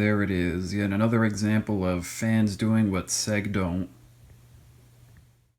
there it is, yet another example of fans doing what Seg don't.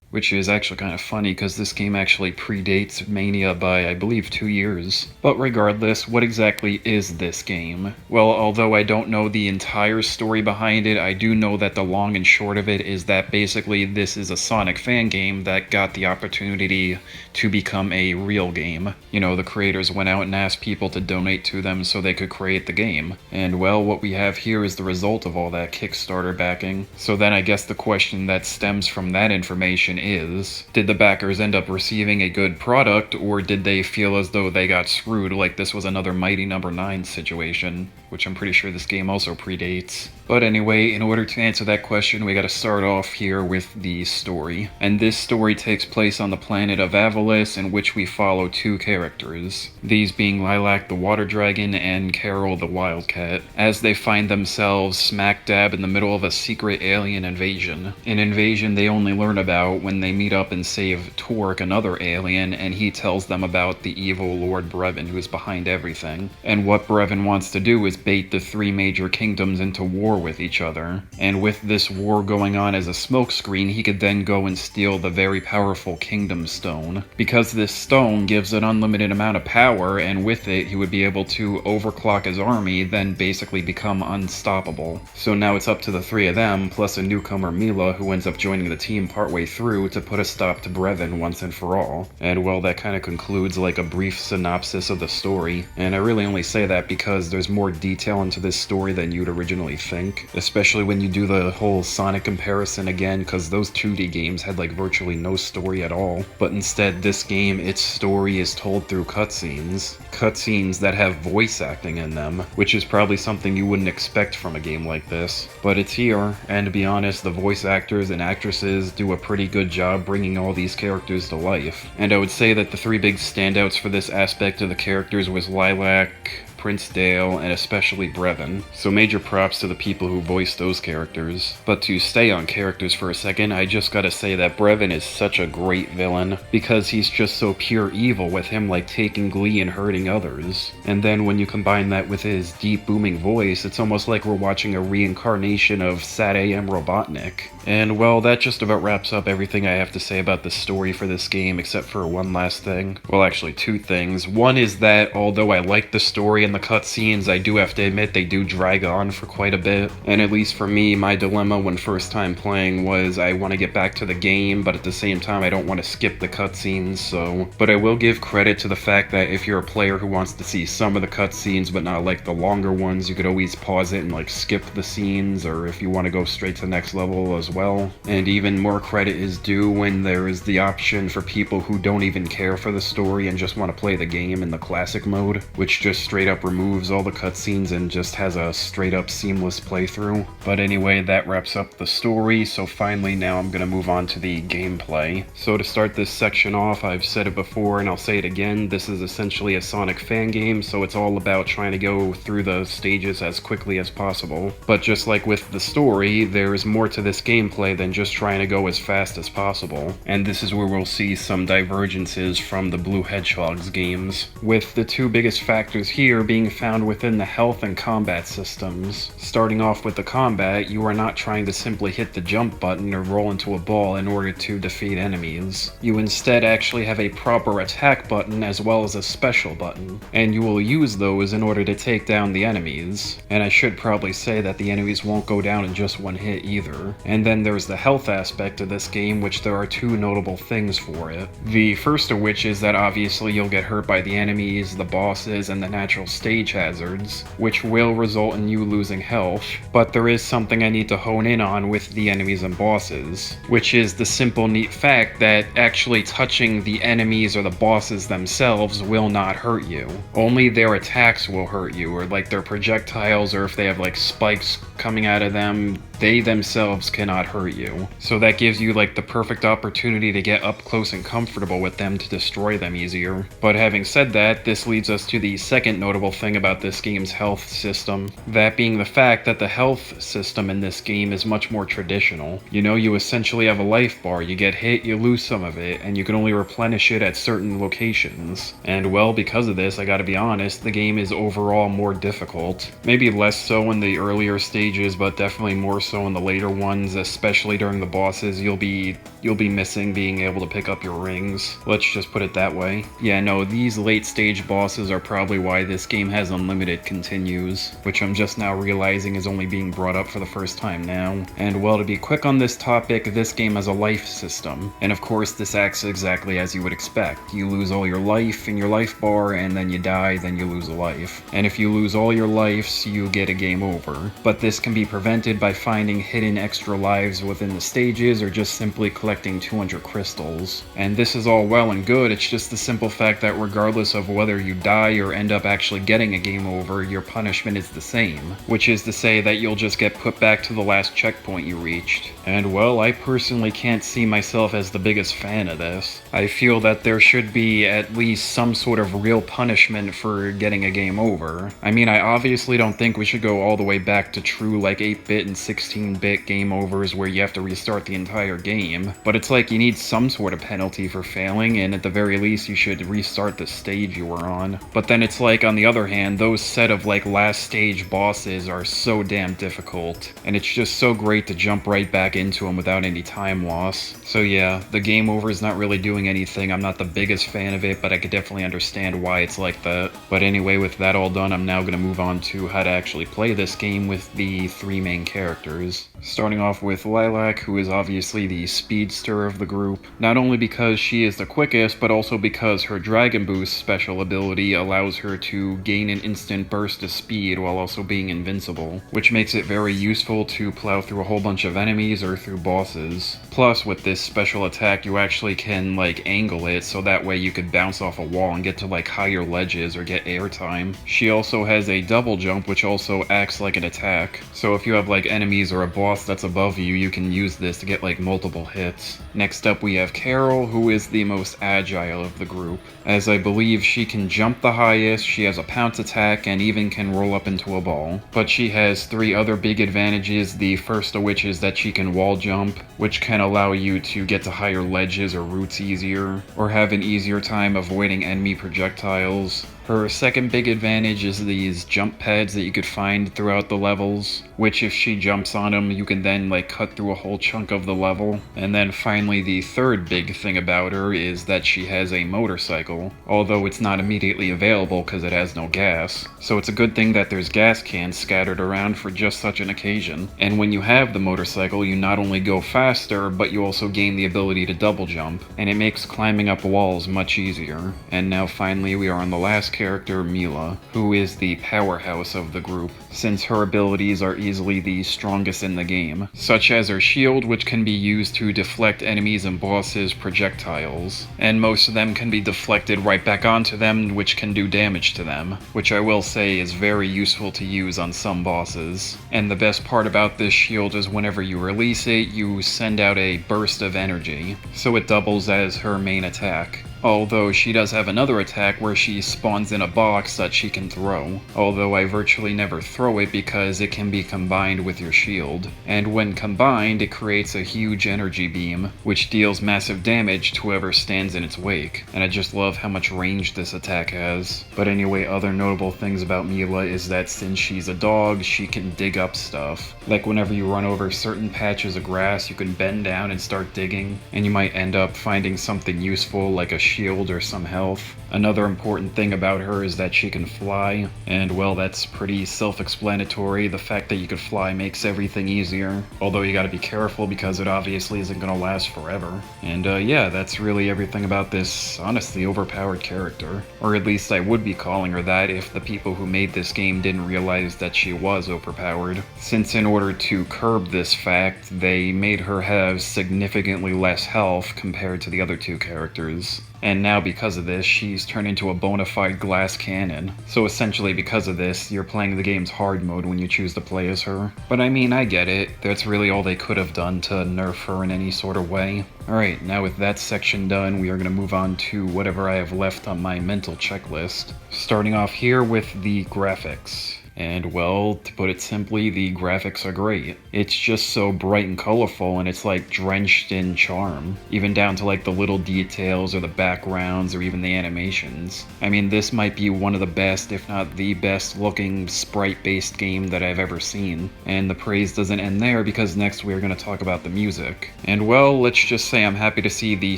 Which is actually kind of funny because this game actually predates Mania by, I believe, 2 years. But regardless, what exactly is this game? Well, although I don't know the entire story behind it, I do know that the long and short of it is that basically this is a Sonic fan game that got the opportunity to become a real game. You know, the creators went out and asked people to donate to them so they could create the game. And well, what we have here is the result of all that Kickstarter backing. So then I guess the question that stems from that information is, did the backers end up receiving a good product, or did they feel as though they got screwed like this was another Mighty Number 9 situation, which I'm pretty sure this game also predates. But anyway, in order to answer that question, we gotta start off here with the story. And this story takes place on the planet of Avalis, in which we follow two characters, these being Lilac the Water Dragon and Carol the Wildcat, as they find themselves smack dab in the middle of a secret alien invasion. An invasion they only learn about when they meet up and save Torque, another alien, and he tells them about the evil Lord Brevin who is behind everything. And what Brevin wants to do is bait the three major kingdoms into war with each other. And with this war going on as a smokescreen, he could then go and steal the very powerful Kingdom Stone. Because this stone gives an unlimited amount of power, and with it he would be able to overclock his army, then basically become unstoppable. So now it's up to the three of them, plus a newcomer Mila, who ends up joining the team partway through to put a stop to Brevin once and for all. And well, that kind of concludes like a brief synopsis of the story. And I really only say that because there's more detail into this story than you'd originally think, especially when you do the whole Sonic comparison again, because those 2D games had like virtually no story at all. But instead, this game, its story is told through cutscenes. Cutscenes that have voice acting in them, which is probably something you wouldn't expect from a game like this. But it's here, and to be honest, the voice actors and actresses do a pretty good job bringing all these characters to life. And I would say that the three big standouts for this aspect of the characters was Lilac, Prince Dale, and especially Brevin, so major props to the people who voiced those characters. But to stay on characters for a second, I just gotta say that Brevin is such a great villain, because he's just so pure evil, with him like taking glee in hurting others. And then when you combine that with his deep booming voice, it's almost like we're watching a reincarnation of SatAM Robotnik. And well, that just about wraps up everything I have to say about the story for this game, except for one last thing. Well, actually two things. One is that although I like the story and the cutscenes, I do have to admit they do drag on for quite a bit. And at least for me, my dilemma when first time playing was I want to get back to the game, but at the same time I don't want to skip the cutscenes, so... But I will give credit to the fact that if you're a player who wants to see some of the cutscenes but not like the longer ones, you could always pause it and like skip the scenes, or if you want to go straight to the next level as well. And even more credit is due when there is the option for people who don't even care for the story and just want to play the game in the classic mode, which just straight up removes all the cutscenes and just has a straight up seamless playthrough. But anyway, that wraps up the story, so finally now I'm gonna move on to the gameplay. So to start this section off, I've said it before and I'll say it again, this is essentially a Sonic fan game, so it's all about trying to go through the stages as quickly as possible. But just like with the story, there is more to this gameplay than just trying to go as fast as possible. And this is where we'll see some divergences from the Blue Hedgehog's games, with the two biggest factors here being found within the health and combat systems. Starting off with the combat, you are not trying to simply hit the jump button or roll into a ball in order to defeat enemies. You instead actually have a proper attack button as well as a special button, and you will use those in order to take down the enemies. And I should probably say that the enemies won't go down in just one hit either. And then there's the health aspect of this game, which there are two notable things for it. The first of which is that obviously you'll get hurt by the enemies, the bosses, and the natural stage hazards, which will result in you losing health. But there is something I need to hone in on with the enemies and bosses, which is the simple neat fact that actually touching the enemies or the bosses themselves will not hurt you. Only their attacks will hurt you, or like their projectiles, or if they have like spikes coming out of them, they themselves cannot hurt you. So that gives you like the perfect opportunity to get up close and comfortable with them to destroy them easier. But having said that, this leads us to the second notable thing about this game's health system. That being the fact that the health system in this game is much more traditional. You know, you essentially have a life bar. You get hit, you lose some of it, and you can only replenish it at certain locations. And well, because of this, I gotta be honest, the game is overall more difficult. Maybe less so in the earlier stages, but definitely more so in the later ones, especially during the bosses. You'll be missing being able to pick up your rings. Let's just put it that way. Yeah, no, these late stage bosses are probably why this game has unlimited continues, which I'm just now realizing is only being brought up for the first time now. And well, to be quick on this topic, this game has a life system. And of course, this acts exactly as you would expect. You lose all your life in your life bar, and then you die, then you lose a life. And if you lose all your lives, you get a game over. But this can be prevented by finding hidden extra lives within the stages, or just simply collecting 200 crystals. And this is all well and good, it's just the simple fact that regardless of whether you die or end up actually getting a game over, your punishment is the same. Which is to say that you'll just get put back to the last checkpoint you reached. And well, I personally can't see myself as the biggest fan of this. I feel that there should be at least some sort of real punishment for getting a game over. I mean, I obviously don't think we should go all the way back to true like 8-bit and 16-bit game overs where you have to restart the entire game, but it's like you need some sort of penalty for failing, and at the very least you should restart the stage you were on. But then it's like, on the other hand, those set of like last stage bosses are so damn difficult, and it's just so great to jump right back into them without any time loss. So yeah, the game over is not really doing anything. I'm not the biggest fan of it, but I could definitely understand why it's like that. But anyway, with that all done, I'm now going to move on to how to actually play this game with the three main characters. Starting off with Lilac, who is obviously the speedster of the group, not only because she is the quickest, but also because her Dragon Boost special ability allows her to gain an instant burst of speed while also being invincible, which makes it very useful to plow through a whole bunch of enemies or through bosses. Plus, with this special attack, you actually can like angle it so that way you could bounce off a wall and get to like higher ledges or get airtime. She also has a double jump, which also acts like an attack. So if you have like enemies or a boss that's above you, you can use this to get like multiple hits. Next up we have Carol, who is the most agile of the group, as I believe she can jump the highest, she has a pounce attack, and even can roll up into a ball. But she has three other big advantages, the first of which is that she can wall jump, which can allow you to get to higher ledges or routes easier, or have an easier time avoiding enemy projectiles. Her second big advantage is these jump pads that you could find throughout the levels, which if she jumps on them, you can then like cut through a whole chunk of the level. And then finally, the third big thing about her is that she has a motorcycle, although it's not immediately available because it has no gas. So it's a good thing that there's gas cans scattered around for just such an occasion. And when you have the motorcycle, you not only go faster, but you also gain the ability to double jump, and it makes climbing up walls much easier. And now finally we are on the last character, Mila, who is the powerhouse of the group, since her abilities are easily the strongest in the game, such as her shield, which can be used to deflect enemies and bosses' projectiles, and most of them can be deflected right back onto them, which can do damage to them, which I will say is very useful to use on some bosses. And the best part about this shield is whenever you release it, you send out a burst of energy, so it doubles as her main attack. Although she does have another attack where she spawns in a box that she can throw, although I virtually never throw it because it can be combined with your shield. And when combined, it creates a huge energy beam, which deals massive damage to whoever stands in its wake. And I just love how much range this attack has. But anyway, other notable things about Mila is that since she's a dog, she can dig up stuff. Like whenever you run over certain patches of grass, you can bend down and start digging, and you might end up finding something useful like a shield or some health. Another important thing about her is that she can fly, and well, that's pretty self-explanatory. The fact that you could fly makes everything easier, although you gotta be careful because it obviously isn't gonna last forever. And yeah, that's really everything about this honestly overpowered character. Or at least I would be calling her that if the people who made this game didn't realize that she was overpowered, since in order to curb this fact, they made her have significantly less health compared to the other two characters. and now because of this, she's turned into a bona fide glass cannon. So essentially because of this, you're playing the game's hard mode when you choose to play as her. But I mean, I get it. That's really all they could have done to nerf her in any sort of way. Alright, now with that section done, we are going to move on to whatever I have left on my mental checklist. Starting off here with the graphics. And well, to put it simply, the graphics are great. It's just so bright and colorful, and it's like drenched in charm. Even down to like the little details or the backgrounds or even the animations. I mean, this might be one of the best, if not the best looking sprite-based game that I've ever seen. And the praise doesn't end there, because next we're going to talk about the music. And well, let's just say I'm happy to see the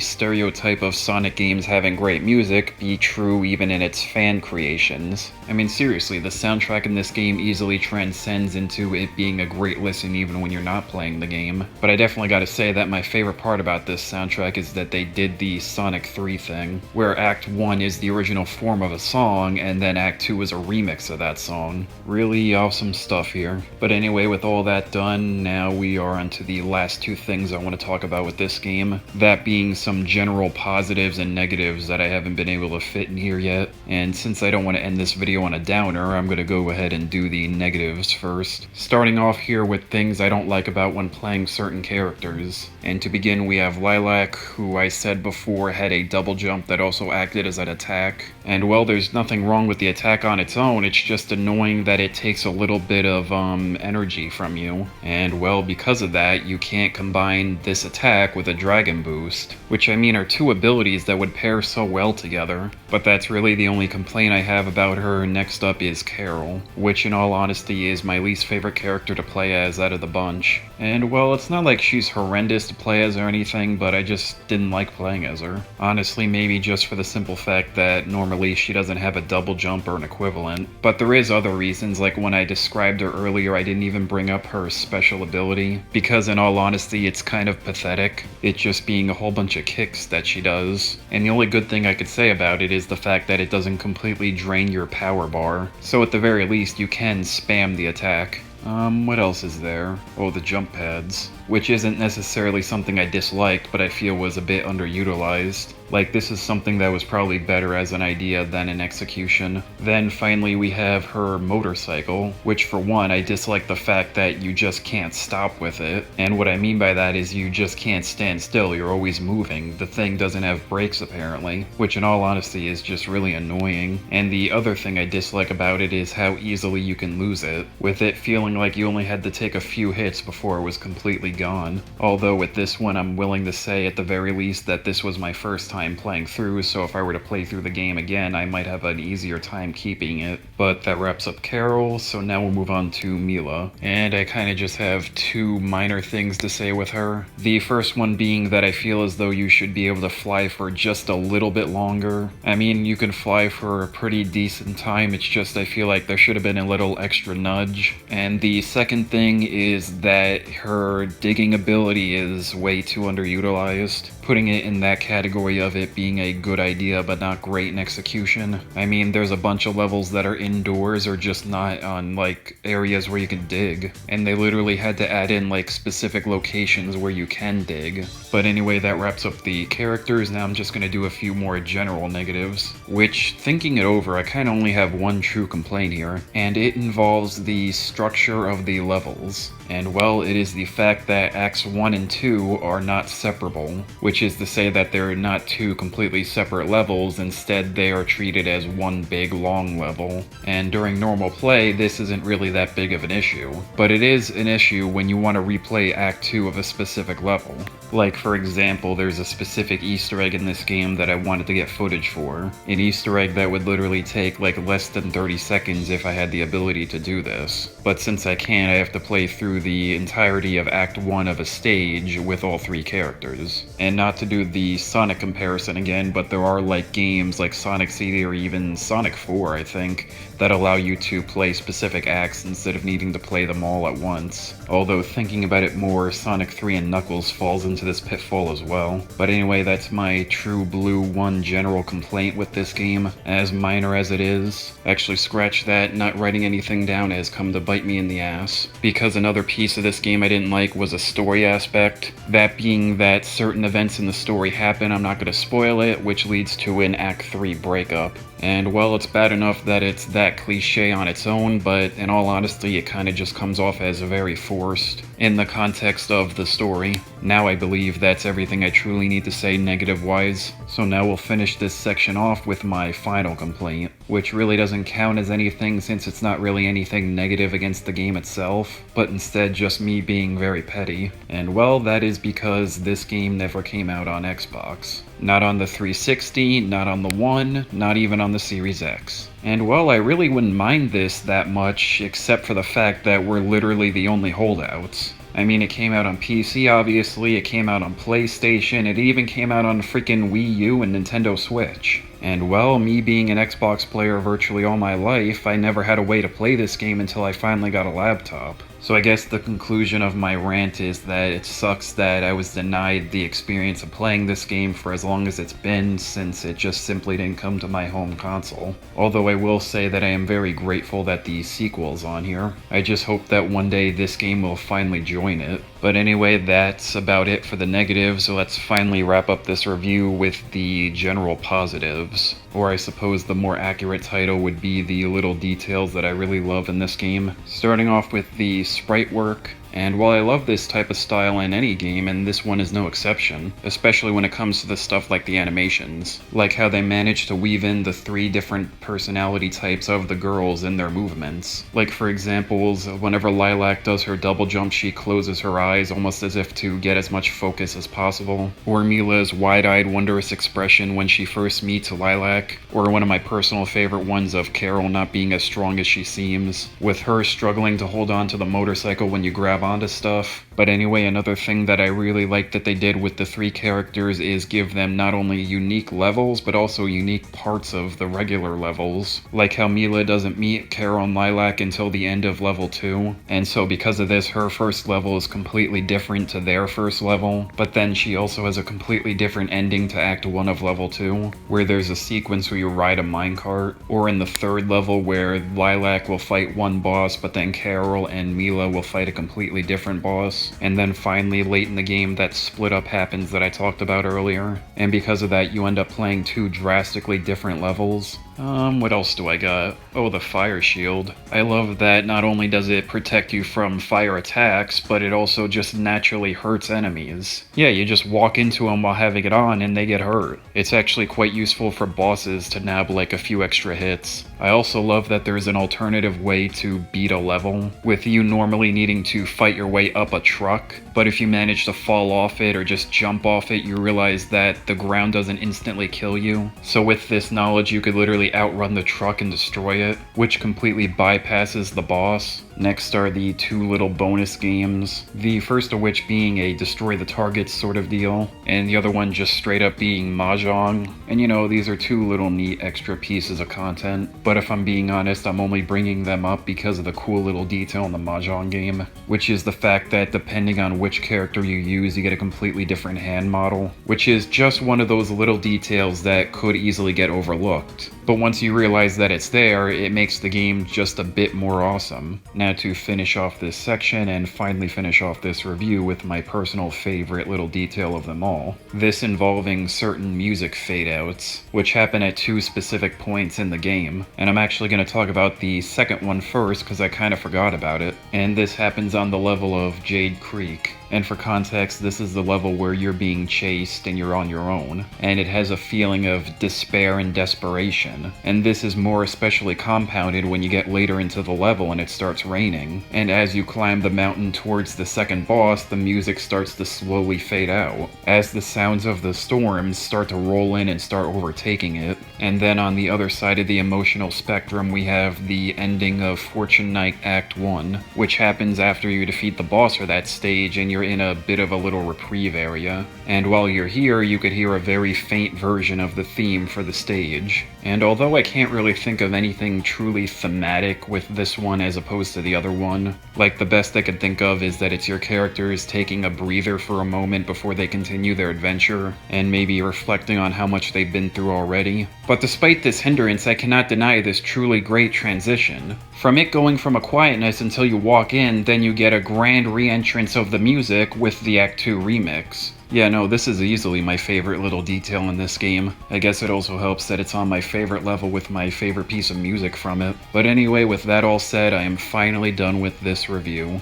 stereotype of Sonic games having great music be true even in its fan creations. I mean, seriously, the soundtrack in this game easily transcends into it being a great listen even when you're not playing the game. But I definitely gotta say that my favorite part about this soundtrack is that they did the Sonic 3 thing, where Act 1 is the original form of a song, and then Act 2 is a remix of that song. Really awesome stuff here. But anyway, with all that done, now we are onto the last two things I want to talk about with this game. That being some general positives and negatives that I haven't been able to fit in here yet. And since I don't want to end this video on a downer, I'm gonna go ahead and do the negatives first. Starting off here with things I don't like about when playing certain characters. And to begin, we have Lilac, who I said before had a double jump that also acted as an attack. And well, there's nothing wrong with the attack on its own, it's just annoying that it takes a little bit of energy from you. And well, because of that, you can't combine this attack with a Dragon Boost, which I mean are two abilities that would pair so well together. But that's really the only complaint I have about her. Next up is Carol, which in all honesty is my least favorite character to play as out of the bunch. And well, it's not like she's horrendous to play as or anything, but I just didn't like playing as her. Honestly, maybe just for the simple fact that normally she doesn't have a double jump or an equivalent. But there is other reasons, like when I described her earlier, I didn't even bring up her special ability, because in all honesty, it's kind of pathetic. It just being a whole bunch of kicks that she does. And the only good thing I could say about it is the fact that it doesn't completely drain your power bar. So at the very least, you can spam the attack. What else is there? Oh, the jump pads. Which isn't necessarily something I disliked, but I feel was a bit underutilized. Like, this is something that was probably better as an idea than in execution. Then finally we have her motorcycle, which for one, I dislike the fact that you just can't stop with it. And what I mean by that is you just can't stand still, you're always moving. The thing doesn't have brakes apparently, which in all honesty is just really annoying. And the other thing I dislike about it is how easily you can lose it, with it feeling like you only had to take a few hits before it was completely gone. Although with this one, I'm willing to say at the very least that this was my first time playing through, so if I were to play through the game again, I might have an easier time keeping it. But that wraps up Carol, so now we'll move on to Mila. And I kind of just have two minor things to say with her. The first one being that I feel as though you should be able to fly for just a little bit longer. I mean, you can fly for a pretty decent time, it's just I feel like there should have been a little extra nudge. And the second thing is that her digging ability is way too underutilized, putting it in that category of it being a good idea but not great in execution. I mean, there's a bunch of levels that are indoors or just not on like areas where you can dig, and they literally had to add in like specific locations where you can dig. But anyway, that wraps up the characters. Now I'm just gonna do a few more general negatives, which, thinking it over, I kinda only have one true complaint here, and it involves the structure of the levels. And well, it is the fact that Acts 1 and 2 are not separable, which is to say that they're not two completely separate levels, instead they are treated as one big long level. And during normal play, this isn't really that big of an issue, but it is an issue when you want to replay Act 2 of a specific level. Like for example, there's a specific Easter egg in this game that I wanted to get footage for. An Easter egg that would literally take like less than 30 seconds if I had the ability to do this. But since I can't, I have to play through the entirety of Act 1 of a stage with all three characters. And not to do the Sonic comparison again, but there are like games like Sonic CD or even Sonic 4, I think, that allow you to play specific acts instead of needing to play them all at once. Although thinking about it more, Sonic 3 and Knuckles falls into this pitfall as well. But anyway, that's my true blue one general complaint with this game, as minor as it is. Actually, scratch that, not writing anything down has come to bite me in the ass. Because another piece of this game I didn't like was a story aspect. That being that certain events in the story happen, I'm not going to spoil it, which leads to an Act 3 breakup. And well, it's bad enough that it's that cliche on its own, but in all honesty, it kind of just comes off as very forced in the context of the story. Now I believe that's everything I truly need to say negative-wise. So now we'll finish this section off with my final complaint, which really doesn't count as anything since it's not really anything negative against the game itself, but instead just me being very petty. And well, that is because this game never came out on Xbox. Not on the 360, not on the One, not even on the Series X. And well, I really wouldn't mind this that much, except for the fact that we're literally the only holdouts. I mean, it came out on PC, obviously, it came out on PlayStation, it even came out on freaking Wii U and Nintendo Switch. And well, me being an Xbox player virtually all my life, I never had a way to play this game until I finally got a laptop. So I guess the conclusion of my rant is that it sucks that I was denied the experience of playing this game for as long as it's been, since it just simply didn't come to my home console. Although I will say that I am very grateful that the sequel's on here. I just hope that one day this game will finally join it. But anyway, that's about it for the negatives, so let's finally wrap up this review with the general positives. Or I suppose the more accurate title would be the little details that I really love in this game. Starting off with the sprite work. And while I love this type of style in any game, and this one is no exception, especially when it comes to the stuff like the animations, like how they managed to weave in the 3 different personality types of the girls in their movements. Like for examples, whenever Lilac does her double jump, she closes her eyes almost as if to get as much focus as possible. Or Mila's wide-eyed wondrous expression when she first meets Lilac. Or one of my personal favorite ones of Carol not being as strong as she seems, with her struggling to hold on to the motorcycle when you grab onto stuff. But anyway, another thing that I really like that they did with the 3 characters is give them not only unique levels, but also unique parts of the regular levels. Like how Mila doesn't meet Carol and Lilac until the end of level 2, and so because of this, her first level is completely different to their first level, but then she also has a completely different ending to Act 1 of level 2, where there's a sequence where you ride a minecart, or in the 3rd level where Lilac will fight one boss, but then Carol and Mila will fight a completely different boss. And then finally, late in the game, that split up happens that I talked about earlier. And because of that, you end up playing 2 drastically different levels. What else do I got? Oh, the fire shield. I love that not only does it protect you from fire attacks, but it also just naturally hurts enemies. Yeah, you just walk into them while having it on and they get hurt. It's actually quite useful for bosses to nab like a few extra hits. I also love that there's an alternative way to beat a level, with you normally needing to fight your way up a truck, but if you manage to fall off it or just jump off it, you realize that the ground doesn't instantly kill you. So with this knowledge, you could literally outrun the truck and destroy it, which completely bypasses the boss. Next are the 2 little bonus games, the first of which being a destroy the targets sort of deal, and the other one just straight up being Mahjong. And you know, these are 2 little neat extra pieces of content, but if I'm being honest, I'm only bringing them up because of the cool little detail in the Mahjong game, which is the fact that depending on which character you use, you get a completely different hand model, which is just one of those little details that could easily get overlooked. But once you realize that it's there, it makes the game just a bit more awesome. Now to finish off this section and finally finish off this review with my personal favorite little detail of them all. This involving certain music fade-outs, which happen at 2 specific points in the game. And I'm actually going to talk about the second one first because I kind of forgot about it. And this happens on the level of Jade Creek. And for context, this is the level where you're being chased and you're on your own, and it has a feeling of despair and desperation. And this is more especially compounded when you get later into the level and it starts raining. And as you climb the mountain towards the second boss, the music starts to slowly fade out, as the sounds of the storms start to roll in and start overtaking it. And then on the other side of the emotional spectrum, we have the ending of Fortune Knight Act 1, which happens after you defeat the boss for that stage and you're in a bit of a little reprieve area. And while you're here, you could hear a very faint version of the theme for the stage. And although I can't really think of anything truly thematic with this one as opposed to the other one, like the best I could think of is that it's your characters taking a breather for a moment before they continue their adventure, and maybe reflecting on how much they've been through already. But despite this hindrance, I cannot deny this truly great transition. From it going from a quietness until you walk in, then you get a grand re-entrance of the music with the Act 2 remix. Yeah, no, this is easily my favorite little detail in this game. I guess it also helps that it's on my favorite level with my favorite piece of music from it. But anyway, with that all said, I am finally done with this review.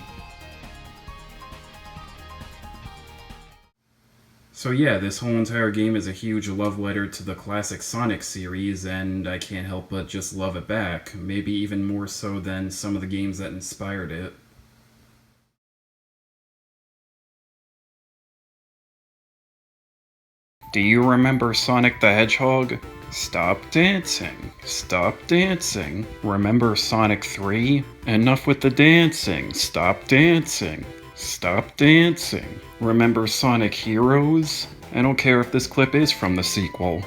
So yeah, this whole entire game is a huge love letter to the classic Sonic series, and I can't help but just love it back, maybe even more so than some of the games that inspired it. Do you remember Sonic the Hedgehog? Stop dancing. Stop dancing. Remember Sonic 3? Enough with the dancing. Stop dancing. Stop dancing. Remember Sonic Heroes? I don't care if this clip is from the sequel.